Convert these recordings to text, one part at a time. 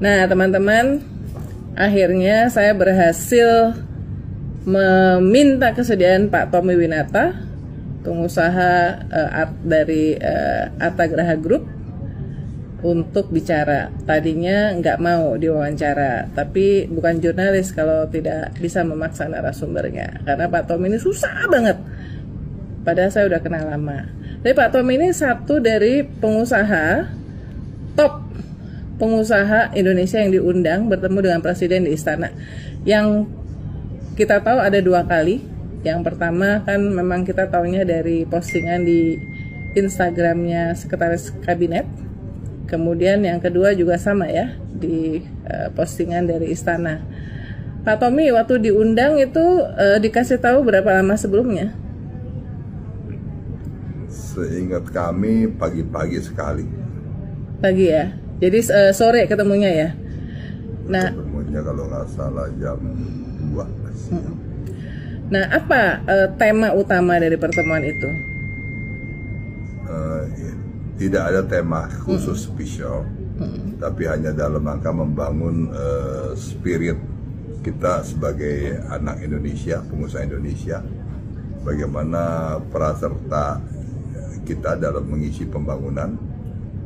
Nah, teman-teman, akhirnya saya berhasil meminta kesediaan Pak Tommy Winata, pengusaha dari Arta Graha Group, untuk bicara. Tadinya nggak mau diwawancara, tapi bukan jurnalis kalau tidak bisa memaksa narasumbernya, karena Pak Tommy ini susah banget. Padahal saya udah kenal lama. Tapi Pak Tommy ini satu dari pengusaha top, pengusaha Indonesia yang diundang bertemu dengan Presiden di Istana. Yang kita tahu ada 2 kali. Yang pertama kan memang kita tahunya dari postingan di Instagramnya Sekretaris Kabinet. Kemudian yang kedua juga sama ya, di postingan dari Istana. Pak Tommy waktu diundang itu dikasih tahu berapa lama sebelumnya? Seingat kami pagi-pagi sekali. Pagi ya? Jadi sore ketemunya ya? Nah, ketemunya kalau nggak salah jam 2. Nah, apa tema utama dari pertemuan itu? Tidak ada tema khusus spesial, tapi hanya dalam rangka membangun spirit kita sebagai anak Indonesia, pengusaha Indonesia, bagaimana peran-serta kita dalam mengisi pembangunan,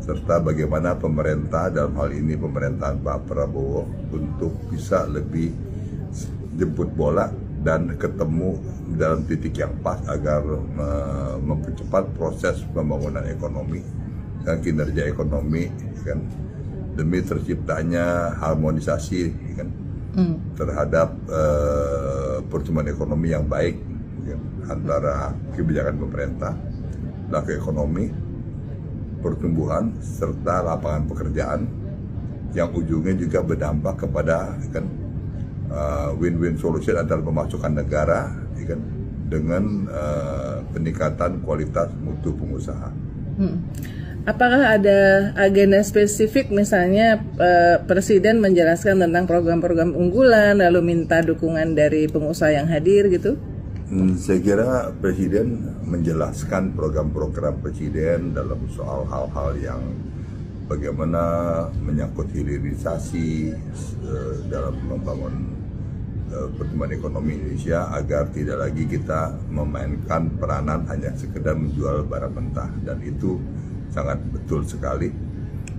serta bagaimana pemerintah, dalam hal ini pemerintahan Pak Prabowo, untuk bisa lebih jemput bola dan ketemu dalam titik yang pas agar mempercepat proses pembangunan ekonomi dan kinerja ekonomi, kan, demi terciptanya harmonisasi, kan, terhadap pertumbuhan ekonomi yang baik, kan, antara kebijakan pemerintah, laku ekonomi, pertumbuhan serta lapangan pekerjaan yang ujungnya juga berdampak kepada, kan, win-win solution antara pemasukan negara, kan, dengan peningkatan kualitas mutu pengusaha. Apakah ada agenda spesifik, misalnya Presiden menjelaskan tentang program-program unggulan, lalu minta dukungan dari pengusaha yang hadir gitu? Saya kira Presiden menjelaskan program-program Presiden dalam soal hal-hal yang bagaimana menyangkut hilirisasi dalam membangun pertumbuhan ekonomi Indonesia, agar tidak lagi kita memainkan peranan hanya sekedar menjual barang mentah, dan itu sangat betul sekali.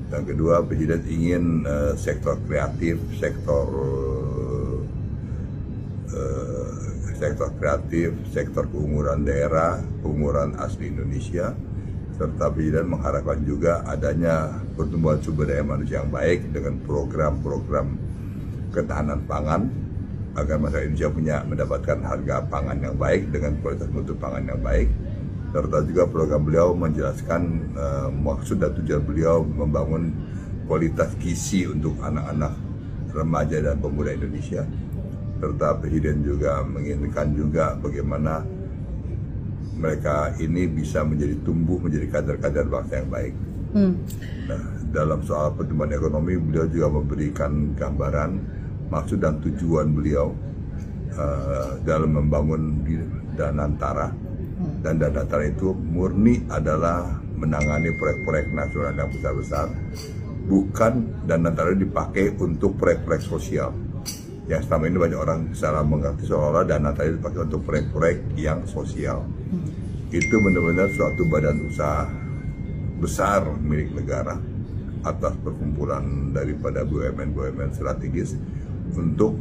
Dan kedua, Presiden ingin sektor kreatif, sektor keunggulan daerah, keunggulan asli Indonesia, serta Presiden mengharapkan juga adanya pertumbuhan sumber daya manusia yang baik dengan program-program ketahanan pangan, agar masyarakat Indonesia mendapatkan harga pangan yang baik dengan kualitas mutu pangan yang baik. Serta juga program beliau menjelaskan maksud dan tujuan beliau membangun kualitas gizi untuk anak-anak, remaja dan pemuda Indonesia. Serta Presiden juga menginginkan juga bagaimana mereka ini bisa tumbuh menjadi kader-kader bangsa yang baik. Nah, dalam soal pertumbuhan ekonomi, beliau juga memberikan gambaran maksud dan tujuan beliau dalam membangun Danantara. Dan Danantara itu murni adalah menangani proyek-proyek nasional yang besar-besar, bukan Danantara dipakai untuk proyek-proyek sosial. Yang selama ini banyak orang salah mengerti seolah-olah Danantara dipakai untuk proyek-proyek yang sosial. Itu benar-benar suatu badan usaha besar milik negara atas perkumpulan daripada BUMN-BUMN strategis untuk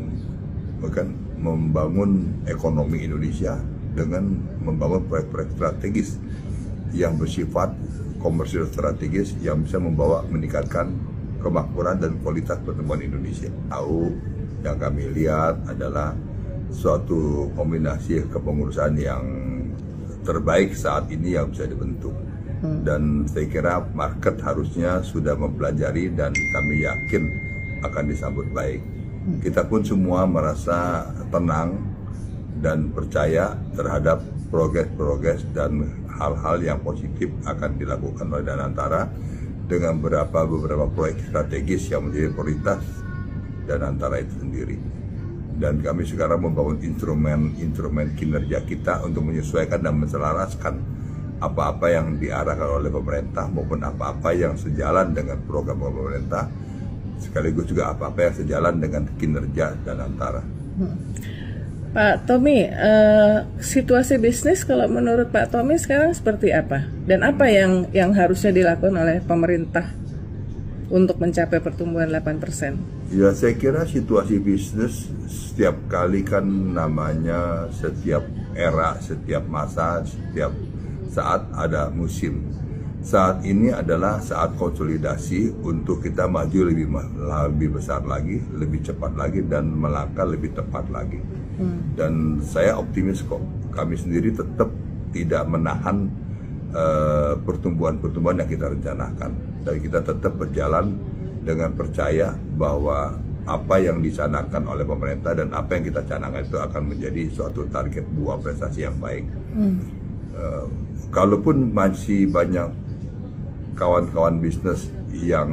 membangun ekonomi Indonesia dengan membangun proyek-proyek strategis yang bersifat komersial strategis yang bisa meningkatkan kemakmuran dan kualitas pertumbuhan Indonesia. Yang kami lihat adalah suatu kombinasi kepengurusan yang terbaik saat ini yang bisa dibentuk. Dan saya kira market harusnya sudah mempelajari dan kami yakin akan disambut baik. Kita pun semua merasa tenang dan percaya terhadap progres-progres dan hal-hal yang positif akan dilakukan oleh Danantara dengan beberapa proyek strategis yang menjadi prioritas Danantara itu sendiri. Dan kami sekarang membangun instrumen kinerja kita untuk menyesuaikan dan menselaraskan apa-apa yang diarahkan oleh pemerintah maupun apa-apa yang sejalan dengan program pemerintah sekaligus juga apa-apa yang sejalan dengan kinerja Danantara. Pak Tommy, situasi bisnis kalau menurut Pak Tommy sekarang seperti apa? Dan apa yang harusnya dilakukan oleh pemerintah untuk mencapai pertumbuhan 8%? Ya, saya kira situasi bisnis setiap kali kan namanya setiap era, setiap masa, setiap saat ada musim. Saat ini adalah saat konsolidasi untuk kita maju lebih besar lagi, lebih cepat lagi, dan melangkah lebih tepat lagi. Dan saya optimis kok, kami sendiri tetap tidak menahan pertumbuhan-pertumbuhan yang kita rencanakan. Dan kita tetap berjalan dengan percaya bahwa apa yang dicanangkan oleh pemerintah dan apa yang kita canangkan itu akan menjadi suatu target buah prestasi yang baik. Kalaupun masih banyak kawan-kawan bisnis yang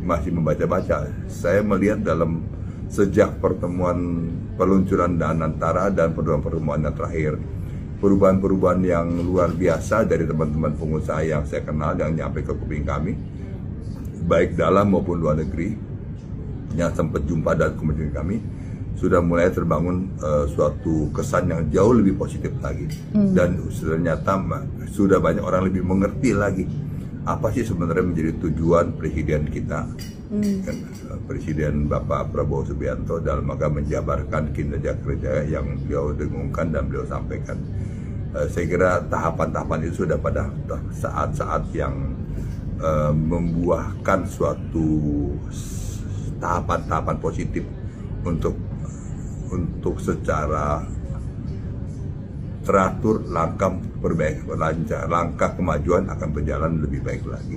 masih membaca-baca, saya melihat dalam sejak pertemuan peluncuran Danantara dan pertemuan yang terakhir, perubahan-perubahan yang luar biasa dari teman-teman pengusaha yang saya kenal yang nyampe ke kuping kami, baik dalam maupun luar negeri, yang sempat jumpa dan kemudian kami sudah mulai terbangun suatu kesan yang jauh lebih positif lagi. Dan ternyata sudah banyak orang lebih mengerti lagi apa sih sebenarnya menjadi tujuan presiden kita, Presiden Bapak Prabowo Subianto, dalam rangka menjabarkan kinerja kerja yang beliau dengungkan dan beliau sampaikan. Saya kira tahapan-tahapan itu sudah pada saat-saat yang membuahkan suatu tahapan-tahapan positif untuk secara teratur langkah kemajuan akan berjalan lebih baik lagi.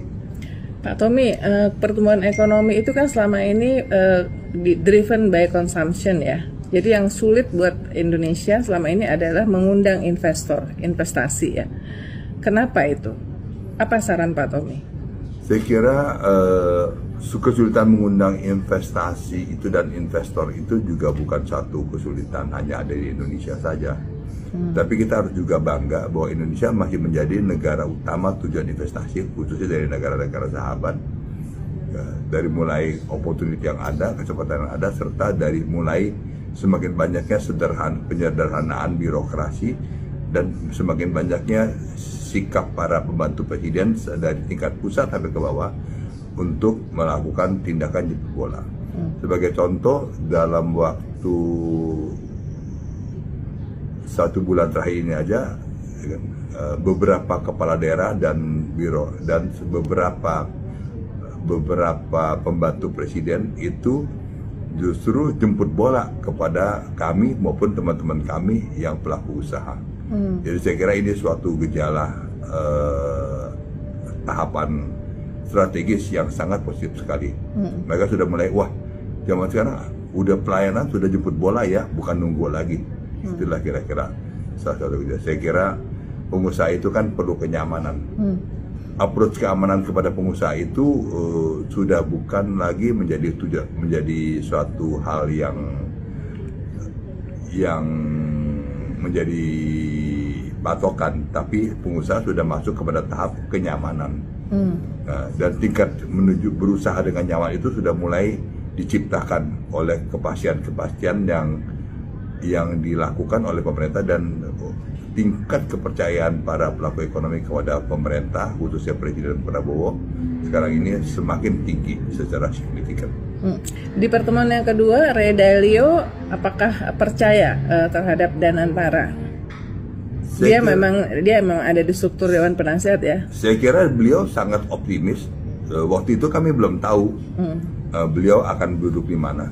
Pak Tommy, pertumbuhan ekonomi itu kan selama ini driven by consumption ya. Jadi yang sulit buat Indonesia selama ini adalah mengundang investasi ya. Kenapa itu? Apa saran Pak Tommy? Saya kira kesulitan mengundang investasi itu dan investor itu juga bukan satu kesulitan hanya ada di Indonesia saja. Tapi kita harus juga bangga bahwa Indonesia masih menjadi negara utama tujuan investasi, khususnya dari negara-negara sahabat. Dari mulai opportunity yang ada, kesempatan yang ada, serta dari mulai semakin banyaknya penyederhanaan birokrasi dan semakin banyaknya sikap para pembantu presiden dari tingkat pusat sampai ke bawah untuk melakukan tindakan jemput bola. Sebagai contoh, dalam waktu 1 bulan terakhir ini aja, beberapa kepala daerah dan biro dan beberapa pembantu presiden itu justru jemput bola kepada kami maupun teman-teman kami yang pelaku usaha. Jadi saya kira ini suatu gejala tahapan strategis yang sangat positif sekali. Mereka sudah mulai, wah, zaman sekarang udah pelayanan sudah jemput bola ya, bukan nunggu lagi. Itulah kira-kira salah satu gejala. Saya kira pengusaha itu kan perlu kenyamanan. Approach keamanan kepada pengusaha itu sudah bukan lagi menjadi suatu hal yang menjadi patokan, tapi pengusaha sudah masuk kepada tahap kenyamanan. Nah, dan tingkat menuju berusaha dengan nyaman itu sudah mulai diciptakan oleh kepastian-kepastian yang dilakukan oleh pemerintah, dan tingkat kepercayaan para pelaku ekonomi kepada pemerintah, khususnya Presiden Prabowo, sekarang ini semakin tinggi secara signifikan. Di pertemuan yang kedua, Ray Dalio apakah percaya terhadap Danantara? Dia memang ada di struktur Dewan Penasihat ya? Saya kira beliau sangat optimis. Waktu itu kami belum tahu beliau akan duduk di mana.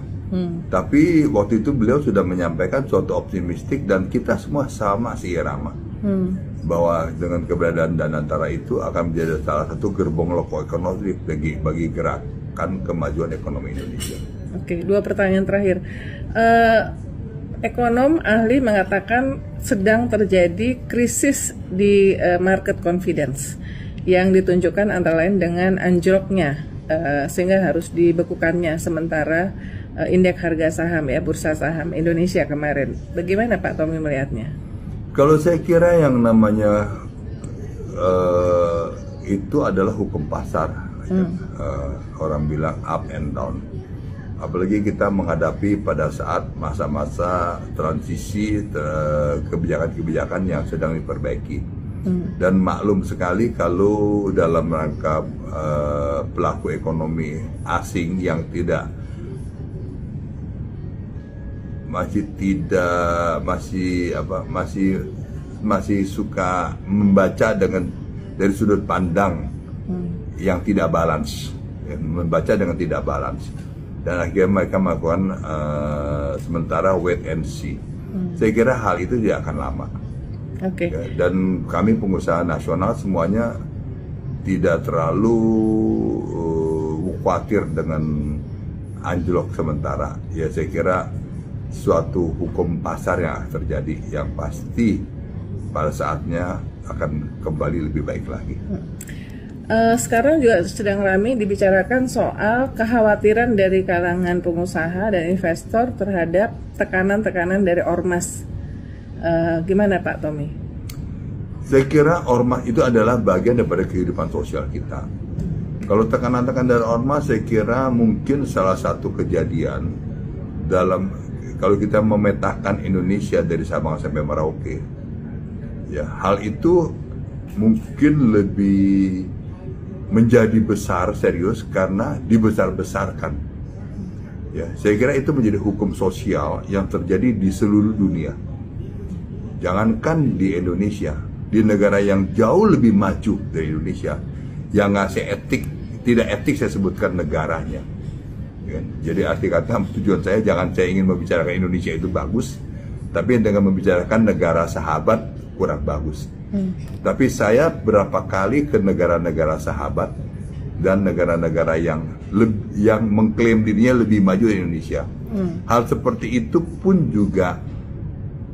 Tapi waktu itu beliau sudah menyampaikan suatu optimistik dan kita semua sama seirama bahwa dengan keberadaan Danantara itu akan menjadi salah satu gerbong loko ekonomi bagi gerakan kemajuan ekonomi Indonesia. Oke, 2 pertanyaan terakhir. Ekonom ahli mengatakan sedang terjadi krisis di market confidence yang ditunjukkan antara lain dengan anjloknya sehingga harus dibekukannya sementara indeks harga saham ya, bursa saham Indonesia kemarin. Bagaimana Pak Tommy melihatnya? Kalau saya kira yang namanya itu adalah hukum pasar Orang bilang up and down. Apalagi kita menghadapi pada saat masa-masa transisi kebijakan-kebijakan yang sedang diperbaiki. Dan maklum sekali kalau dalam rangka pelaku ekonomi asing yang masih suka membaca dari sudut pandang yang tidak balance, membaca dengan tidak balance. Dan akhirnya mereka melakukan sementara wait and see. Saya kira hal itu tidak akan lama. Dan kami pengusaha nasional semuanya tidak terlalu khawatir dengan anjlok sementara. Ya, saya kira suatu hukum pasar yang akan terjadi, yang pasti pada saatnya akan kembali lebih baik lagi. Sekarang juga sedang ramai dibicarakan soal kekhawatiran dari kalangan pengusaha dan investor terhadap tekanan-tekanan dari ormas. Gimana Pak Tommy? Saya kira ormas itu adalah bagian daripada kehidupan sosial kita. Kalau tekanan-tekanan dari ormas, saya kira mungkin salah satu kejadian dalam, kalau kita memetakan Indonesia dari Sabang sampai Merauke, ya, hal itu mungkin lebih menjadi besar, serius, karena dibesar-besarkan. Ya, saya kira itu menjadi hukum sosial yang terjadi di seluruh dunia. Jangankan di Indonesia, di negara yang jauh lebih maju dari Indonesia, yang ngasih tidak etik saya sebutkan negaranya. Ya, jadi arti kata tujuan saya, jangan saya ingin membicarakan Indonesia itu bagus, tapi dengan membicarakan negara sahabat kurang bagus. Tapi saya berapa kali ke negara-negara sahabat dan negara-negara yang mengklaim dirinya lebih maju dari Indonesia. Hal seperti itu pun juga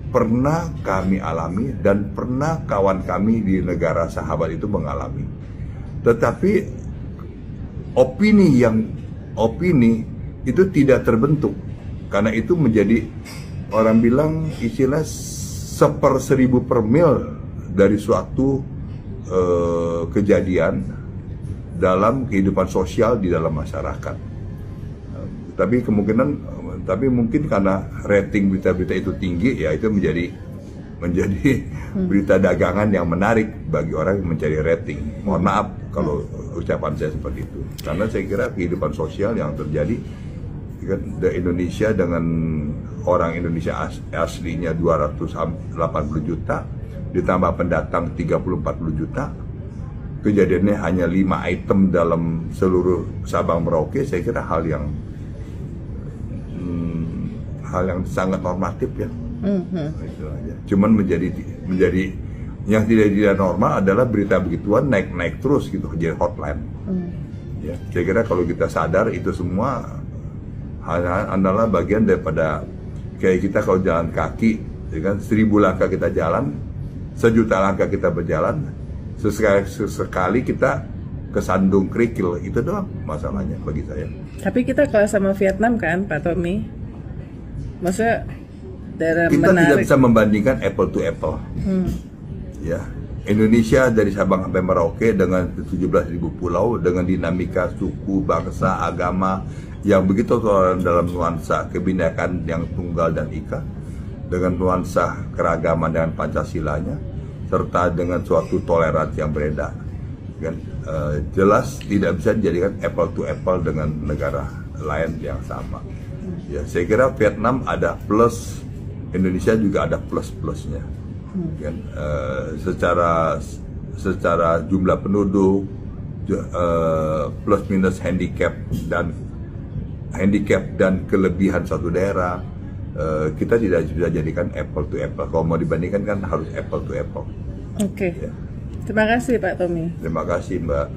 pernah kami alami dan pernah kawan kami di negara sahabat itu mengalami. Tetapi opini itu tidak terbentuk, karena itu menjadi, orang bilang istilah 1/1000 per mil dari suatu kejadian dalam kehidupan sosial di dalam masyarakat. Tapi mungkin karena rating berita-berita itu tinggi, ya itu menjadi berita dagangan yang menarik bagi orang yang mencari rating. Mohon maaf kalau ucapan saya seperti itu, karena saya kira kehidupan sosial yang terjadi di Indonesia dengan orang Indonesia aslinya 280 juta, ditambah pendatang 30-40 juta, kejadiannya hanya 5 item dalam seluruh Sabang Merauke. Saya kira hal yang sangat normatif, ya. Cuman menjadi yang tidak normal adalah berita begituan naik terus gitu, jadi hotline. Ya, saya kira kalau kita sadar itu semua adalah bagian daripada kayak kita kalau jalan kaki, ya kan, 1000 langkah kita jalan, 1.000.000 langkah kita berjalan, sesekali kita kesandung kerikil, itu doang masalahnya bagi saya. Tapi kita kalah sama Vietnam kan, Pak Tommy? Maksudnya kita tidak bisa membandingkan apple to apple. Ya, Indonesia dari Sabang sampai Merauke dengan 17.000 pulau, dengan dinamika suku, bangsa, agama yang begitu dalam nuansa kebinekaan yang tunggal dan ika, dengan nuansa keragaman dengan Pancasilanya, serta dengan suatu toleransi yang berbeda, kan, jelas tidak bisa dijadikan apple to apple dengan negara lain yang sama. Ya, saya kira Vietnam ada plus, Indonesia juga ada plus-plusnya, kan, secara jumlah penduduk, plus minus handicap dan kelebihan satu daerah. Kita tidak bisa jadikan apple to apple. Kalau mau dibandingkan kan harus apple to apple. Oke. Ya. Terima kasih Pak Tommy. Terima kasih Mbak.